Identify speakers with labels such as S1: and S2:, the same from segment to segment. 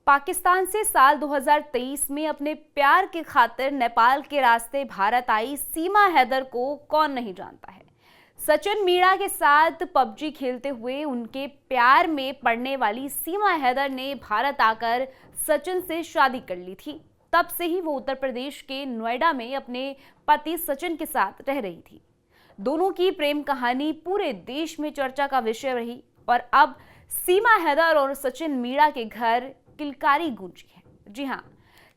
S1: पाकिस्तान से साल 2023 में अपने प्यार की खातिर नेपाल के रास्ते भारत आई सीमा हैदर को कौन नहीं जानता है। सचिन मीणा के साथ पबजी खेलते हुए उनके प्यार में पड़ने वाली सीमा हैदर ने भारत आकर सचिन से शादी कर ली थी। तब से ही वो उत्तर प्रदेश के नोएडा में अपने पति सचिन के साथ रह रही थी। दोनों की प्रेम कहानी पूरे देश में चर्चा का विषय रही और अब सीमा हैदर और सचिन मीणा के घर किलकारी गूंजी है। जी हाँ,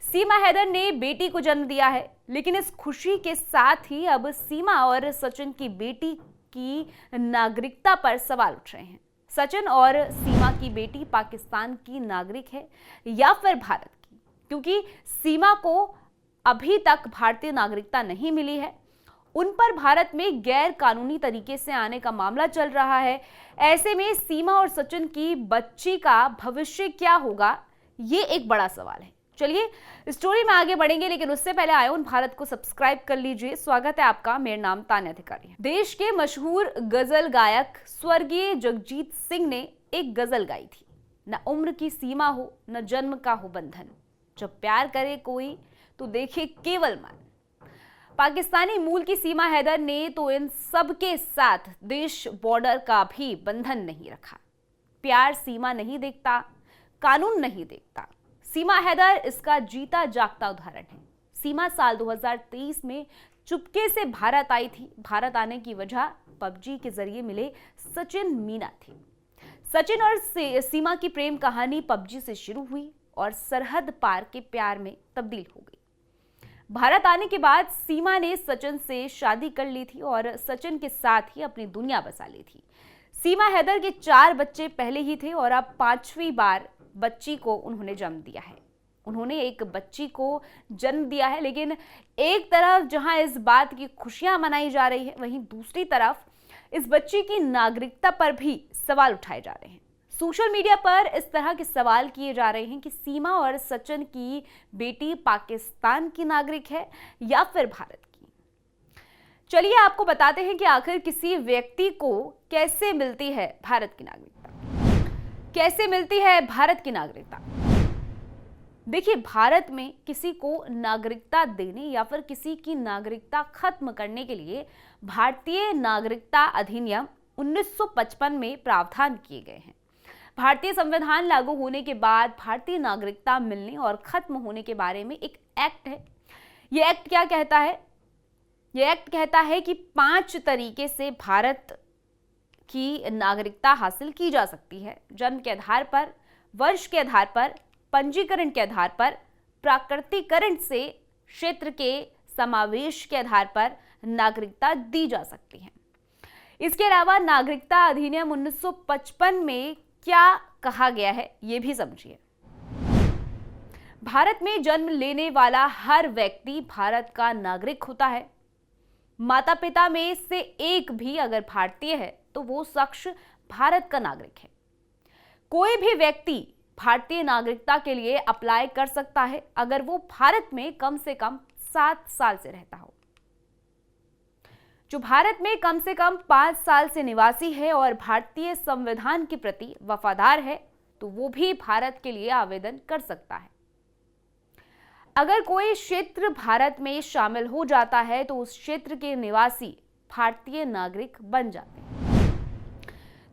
S1: सीमा हैदर ने बेटी को जन्म दिया है, लेकिन इस खुशी के साथ ही अब सीमा और सचिन की बेटी की नागरिकता पर सवाल उठ रहे हैं। सचिन और सीमा की बेटी पाकिस्तान की नागरिक है या फिर भारत की, क्योंकि सीमा को अभी तक भारतीय नागरिकता नहीं मिली है। उन पर भारत में गैर कानूनी तरीके से आने का मामला चल रहा है। ऐसे में सीमा और सचिन की बच्ची का भविष्य क्या होगा, ये एक बड़ा सवाल है। चलिए स्टोरी में आगे बढ़ेंगे, लेकिन उससे पहले आयोन भारत को सब्सक्राइब कर लीजिए। स्वागत है आपका, मेरा नाम तान्या अधिकारी है। देश के मशहूर गजल गायक स्वर्गीय जगजीत सिंह ने एक गजल गाई थी, न उम्र की सीमा हो न जन्म का हो बंधन, जब प्यार करे कोई तो देखे केवल मन। पाकिस्तानी मूल की सीमा हैदर ने तो इन सब के साथ देश बॉर्डर का भी बंधन नहीं रखा। प्यार सीमा नहीं देखता, कानून नहीं देखता। सीमा हैदर इसका जीता जागता उदाहरण है। सीमा साल 2023 में चुपके से भारत आई थी। भारत आने की वजह पबजी के जरिए मिले सचिन मीणा थी। सचिन और सीमा की प्रेम कहानी पबजी से शुरू हुई और सरहद पार के प्यार में तब्दील हो गई। भारत आने के बाद सीमा ने सचिन से शादी कर ली थी और सचिन के साथ ही अपनी दुनिया बसा ली थी। सीमा हैदर के 4 बच्चे पहले ही थे और अब 5वीं बार बच्ची को उन्होंने जन्म दिया है। उन्होंने एक बच्ची को जन्म दिया है, लेकिन एक तरफ जहां इस बात की खुशियां मनाई जा रही है, वहीं दूसरी तरफ इस बच्ची की नागरिकता पर भी सवाल उठाए जा रहे हैं। सोशल मीडिया पर इस तरह के सवाल किए जा रहे हैं कि सीमा और सचिन की बेटी पाकिस्तान की नागरिक है या फिर भारत की। चलिए आपको बताते हैं कि आखिर किसी व्यक्ति को कैसे मिलती है भारत की नागरिकता। कैसे मिलती है भारत की नागरिकता? देखिए, भारत में किसी को नागरिकता देने या फिर किसी की नागरिकता खत्म करने के लिए भारतीय नागरिकता अधिनियम 1955 में प्रावधान किए गए हैं। भारतीय संविधान लागू होने के बाद भारतीय नागरिकता मिलने और खत्म होने के बारे में एक एक्ट है। यह एक्ट क्या कहता है? यह एक्ट कहता है कि 5 तरीके से भारत की नागरिकता हासिल की जा सकती है। जन्म के आधार पर, वर्ष के आधार पर, पंजीकरण के आधार पर, प्राकृतिकरण से क्षेत्र के समावेश के आधार पर नागरिकता दी जा सकती है। इसके अलावा नागरिकता अधिनियम 1955 में क्या कहा गया है, यह भी समझिए। भारत में जन्म लेने वाला हर व्यक्ति भारत का नागरिक होता है। माता पिता में से एक भी अगर भारतीय है तो वो शख्स भारत का नागरिक है। कोई भी व्यक्ति भारतीय नागरिकता के लिए अप्लाई कर सकता है अगर वो भारत में कम से कम 7 साल से रहता हो। जो भारत में कम से कम 5 साल से निवासी है और भारतीय संविधान के प्रति वफादार है, तो वो भी भारत के लिए आवेदन कर सकता है। अगर कोई क्षेत्र भारत में शामिल हो जाता है तो उस क्षेत्र के निवासी भारतीय नागरिक बन जाते हैं।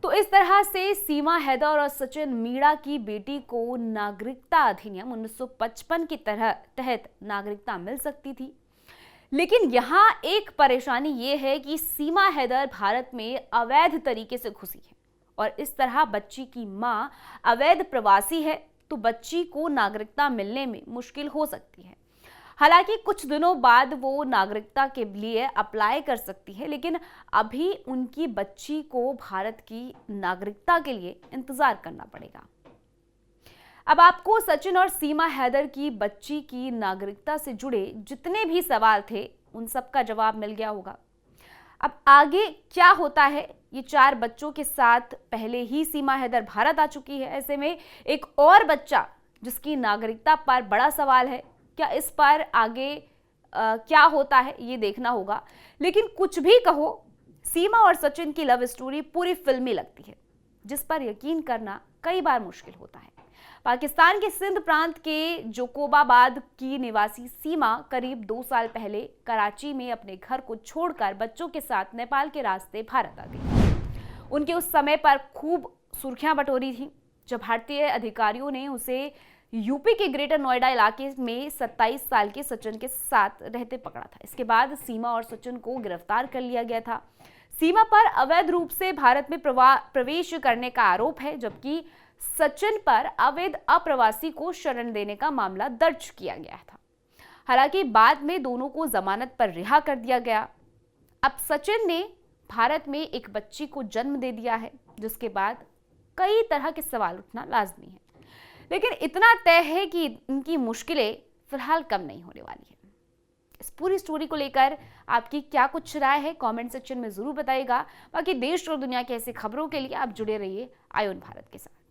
S1: तो इस तरह से सीमा हैदर और सचिन मीणा की बेटी को नागरिकता अधिनियम 1955 की तहत नागरिकता मिल सकती थी। लेकिन यहाँ एक परेशानी ये है कि सीमा हैदर भारत में अवैध तरीके से घुसी है और इस तरह बच्ची की मां अवैध प्रवासी है, तो बच्ची को नागरिकता मिलने में मुश्किल हो सकती है। हालांकि कुछ दिनों बाद वो नागरिकता के लिए अप्लाई कर सकती है, लेकिन अभी उनकी बच्ची को भारत की नागरिकता के लिए इंतजार करना पड़ेगा। अब आपको सचिन और सीमा हैदर की बच्ची की नागरिकता से जुड़े जितने भी सवाल थे, उन सब का जवाब मिल गया होगा। अब आगे क्या होता है? ये 4 बच्चों के साथ पहले ही सीमा हैदर भारत आ चुकी है। ऐसे में एक और बच्चा जिसकी नागरिकता पर बड़ा सवाल है, क्या इस पर आगे क्या होता है ये देखना होगा। लेकिन कुछ भी कहो, सीमा और सचिन की लव स्टोरी पूरी फिल्मी लगती है, जिस पर यकीन करना कई बार मुश्किल होता है। पाकिस्तान के सिंध प्रांत के जोकोबाबाद की निवासी सीमा करीब 2 साल पहले कराची में अपने घर को छोड़कर बच्चों के साथ नेपाल के रास्ते भारत आ गई। उनके उस समय पर खूब सुर्खियां बटोरी थी जब भारतीय अधिकारियों ने उसे यूपी के ग्रेटर नोएडा इलाके में 27 साल के सचिन के साथ रहते पकड़ा था। इसके बाद सीमा और सचिन को गिरफ्तार कर लिया गया था। सीमा पर अवैध रूप से भारत में प्रवेश करने का आरोप है, जबकि सचिन पर अवैध अप्रवासी को शरण देने का मामला दर्ज किया गया था। हालांकि बाद में दोनों को जमानत पर रिहा कर दिया गया। अब सचिन ने भारत में एक बच्ची को जन्म दे दिया है, जिसके बाद कई तरह के सवाल उठना लाजमी है। लेकिन इतना तय है कि इनकी मुश्किलें फिलहाल कम नहीं होने वाली है। इस पूरी स्टोरी को लेकर आपकी क्या कुछ राय है, कमेंट सेक्शन में जरूर बताइएगा। बाकी देश और दुनिया की ऐसी खबरों के लिए आप जुड़े रहिए आयोन भारत के साथ।